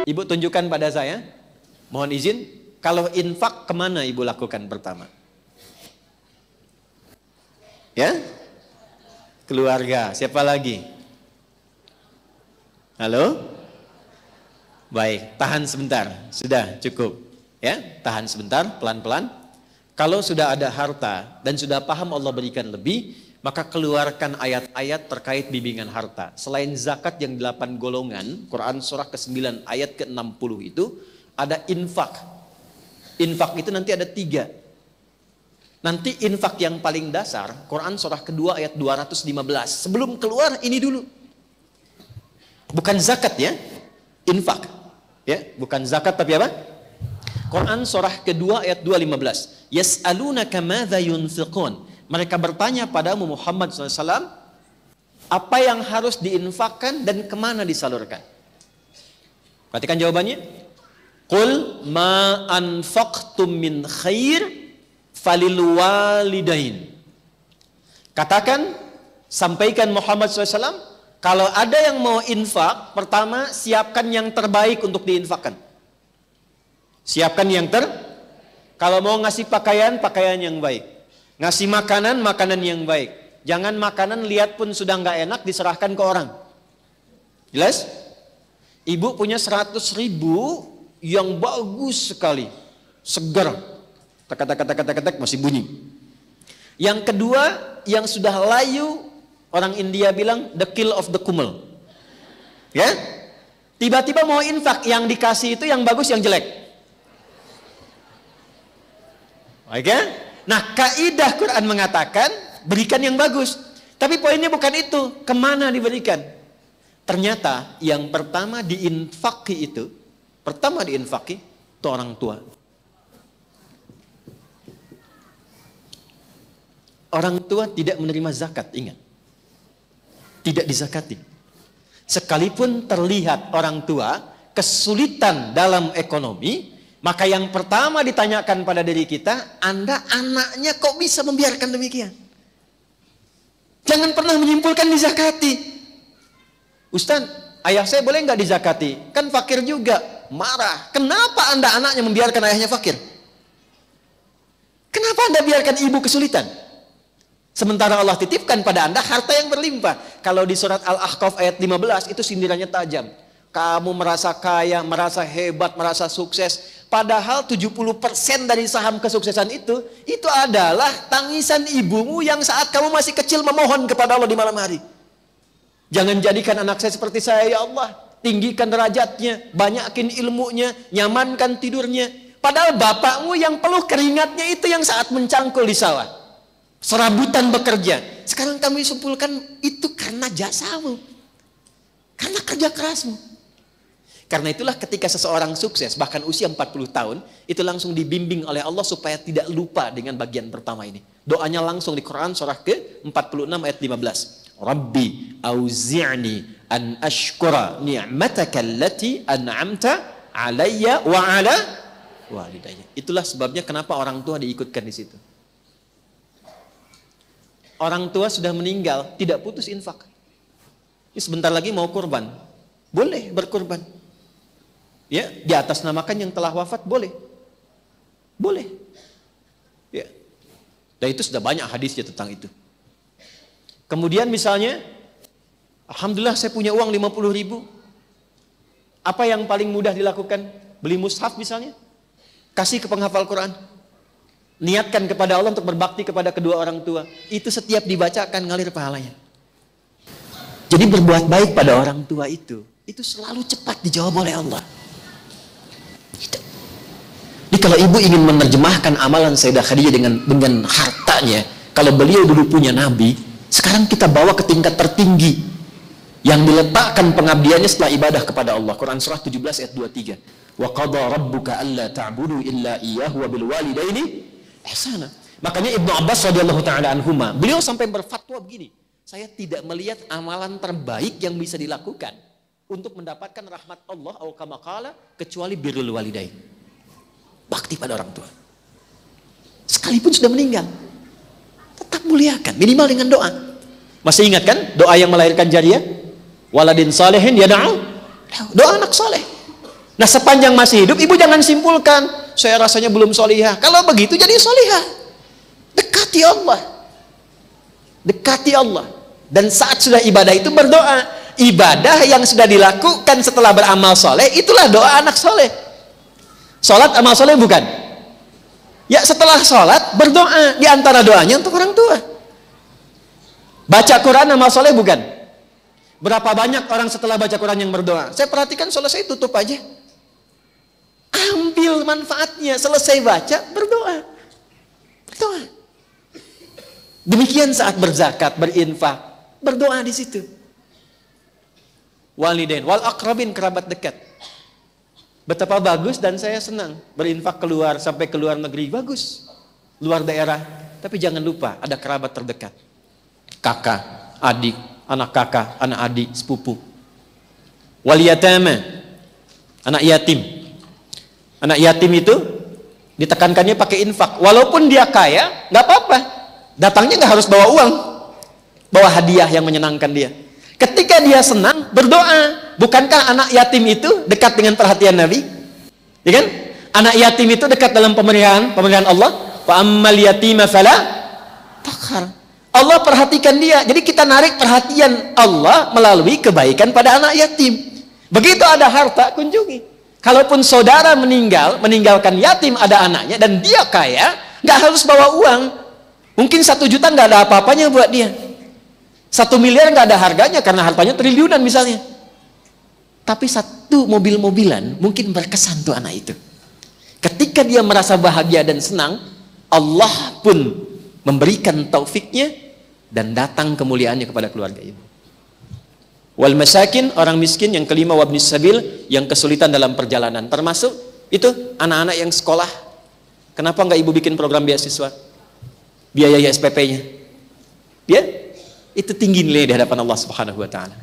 Ibu tunjukkan pada saya. Mohon izin, kalau infak kemana ibu lakukan pertama? Ya? Keluarga, siapa lagi? Halo? Baik, tahan sebentar. Sudah cukup. Ya, tahan sebentar, pelan-pelan. Kalau sudah ada harta dan sudah paham Allah berikan lebih, maka keluarkan ayat-ayat terkait bimbingan harta. Selain zakat yang 8 golongan, Quran surah ke-9 ayat ke-60 itu, ada infak. Infak itu nanti ada 3. Nanti infak yang paling dasar, Quran surah kedua ayat 215. Sebelum keluar ini dulu. Bukan zakat ya, infak. Ya, bukan zakat tapi apa? Quran surah kedua ayat 215. Yas'alunaka madza yunfiqun. Mereka bertanya padamu Muhammad SAW, apa yang harus diinfakkan dan kemana disalurkan? Perhatikan jawabannya. Qul ma anfaqtum min khair falil walidain. Katakan, sampaikan Muhammad SAW, kalau ada yang mau infak, pertama siapkan yang terbaik untuk diinfakkan. Siapkan yang kalau mau ngasih pakaian, pakaian yang baik. Ngasih makanan, makanan yang baik. Jangan makanan lihat pun sudah nggak enak diserahkan ke orang. Jelas? Ibu punya 100.000 yang bagus sekali, segar. Tak masih bunyi. Yang kedua, yang sudah layu, orang India bilang the kill of the kumel. Ya? Tiba-tiba mau infak, yang dikasih itu yang bagus, yang jelek. Oke? Nah, kaidah Quran mengatakan berikan yang bagus. Tapi poinnya bukan itu, kemana diberikan? Ternyata yang pertama diinfaki itu orang tua. Orang tua tidak menerima zakat, ingat. Tidak dizakati. Sekalipun terlihat orang tua kesulitan dalam ekonomi, maka yang pertama ditanyakan pada diri kita, Anda anaknya kok bisa membiarkan demikian? Jangan pernah menyimpulkan dizakati. Ustaz, ayah saya boleh nggak dizakati? Kan fakir juga. Marah. Kenapa Anda anaknya membiarkan ayahnya fakir? Kenapa Anda biarkan ibu kesulitan? Sementara Allah titipkan pada Anda harta yang berlimpah. Kalau di surat Al-Ahqaf ayat 15 itu sindirannya tajam. Kamu merasa kaya, merasa hebat, merasa sukses. Padahal 70% dari saham kesuksesan itu adalah tangisan ibumu yang saat kamu masih kecil memohon kepada Allah di malam hari. Jangan jadikan anak saya seperti saya ya Allah. Tinggikan derajatnya, banyakin ilmunya, nyamankan tidurnya. Padahal bapakmu yang peluh keringatnya itu yang saat mencangkul di sawah. Serabutan bekerja. Sekarang kami simpulkan itu karena jasamu. Karena kerja kerasmu. Karena itulah ketika seseorang sukses, bahkan usia 40 tahun, itu langsung dibimbing oleh Allah supaya tidak lupa dengan bagian pertama ini. Doanya langsung di Quran surah ke-46 ayat 15. Rabbi auzi'ni an ashkura ni'mataka allati an'amta alayya wa ala walidayya. Itulah sebabnya kenapa orang tua diikutkan di situ. Orang tua sudah meninggal, tidak putus infak. Ini sebentar lagi mau kurban. Boleh berkurban. Ya, di atas namakan yang telah wafat boleh. Boleh. Ya. Dan itu sudah banyak hadisnya tentang itu. Kemudian misalnya, alhamdulillah saya punya uang 50.000. Apa yang paling mudah dilakukan? Beli mushaf misalnya. Kasih ke penghafal Quran. Niatkan kepada Allah untuk berbakti kepada kedua orang tua. Itu setiap dibacakan ngalir pahalanya. Jadi berbuat baik pada orang tua itu selalu cepat dijawab oleh Allah. Jadi kalau ibu ingin menerjemahkan amalan Sayyidah Khadijah dengan hartanya, kalau beliau dulu punya Nabi, sekarang kita bawa ke tingkat tertinggi yang diletakkan pengabdiannya setelah ibadah kepada Allah. Quran surah 17 ayat 23. Wa qada rabbuka alla ta'budu illa iyyahu wa bil walidaini ihsana. Makanya Ibnu Abbas radhiyallahu taala anhuma, beliau sampai berfatwa begini, saya tidak melihat amalan terbaik yang bisa dilakukan untuk mendapatkan rahmat Allah atau kama qala kecuali birrul walidain. Bakti pada orang tua. Sekalipun sudah meninggal, tetap muliakan, minimal dengan doa. Masih ingat kan doa yang melahirkan jariah? Waladin salihin yad'u. Doa anak soleh. Nah, sepanjang masih hidup, ibu jangan simpulkan, saya rasanya belum solihah. Kalau begitu jadi solihah. Dekati Allah. Dekati Allah. Dan saat sudah ibadah itu berdoa. Ibadah yang sudah dilakukan setelah beramal soleh, itulah doa anak soleh. Sholat amal soleh bukan? Ya, setelah sholat berdoa. Di antara doanya untuk orang tua. Baca Quran amal soleh bukan? Berapa banyak orang setelah baca Quran yang berdoa? Saya perhatikan selesai tutup aja. Ambil manfaatnya, selesai baca berdoa. Berdoa. Demikian saat berzakat, berinfak, berdoa di situ. Walidain wal aqrabin, kerabat dekat. Betapa bagus dan saya senang berinfak keluar sampai ke luar negeri, bagus. Luar daerah, tapi jangan lupa ada kerabat terdekat. Kakak, adik, anak kakak, anak adik, sepupu. Wal yatama, anak yatim. Anak yatim itu ditekankannya pakai infak. Walaupun dia kaya, nggak apa-apa. Datangnya nggak harus bawa uang, bawa hadiah yang menyenangkan dia. Ketika dia senang, berdoa. Bukankah anak yatim itu dekat dengan perhatian Nabi? Ya kan? Anak yatim itu dekat dalam pemeliharaan Allah. Wa ammal yatima fala taqhar. Allah perhatikan dia. Jadi kita narik perhatian Allah melalui kebaikan pada anak yatim. Begitu ada harta, kunjungi. Kalaupun saudara meninggalkan yatim ada anaknya dan dia kaya, nggak harus bawa uang. Mungkin 1 juta nggak ada apa-apanya buat dia. 1 miliar nggak ada harganya karena hartanya triliunan misalnya. Tapi 1 mobil-mobilan mungkin berkesan tuh anak itu. Ketika dia merasa bahagia dan senang, Allah pun memberikan taufiknya dan datang kemuliaannya kepada keluarga itu. Wal masakin, orang miskin. Yang kelima, wabnis sabil, yang kesulitan dalam perjalanan. Termasuk itu anak-anak yang sekolah. Kenapa nggak ibu bikin program beasiswa? Biaya SPP-nya. Ya, itu tinggi nilai di hadapan Allah Subhanahu wa taala.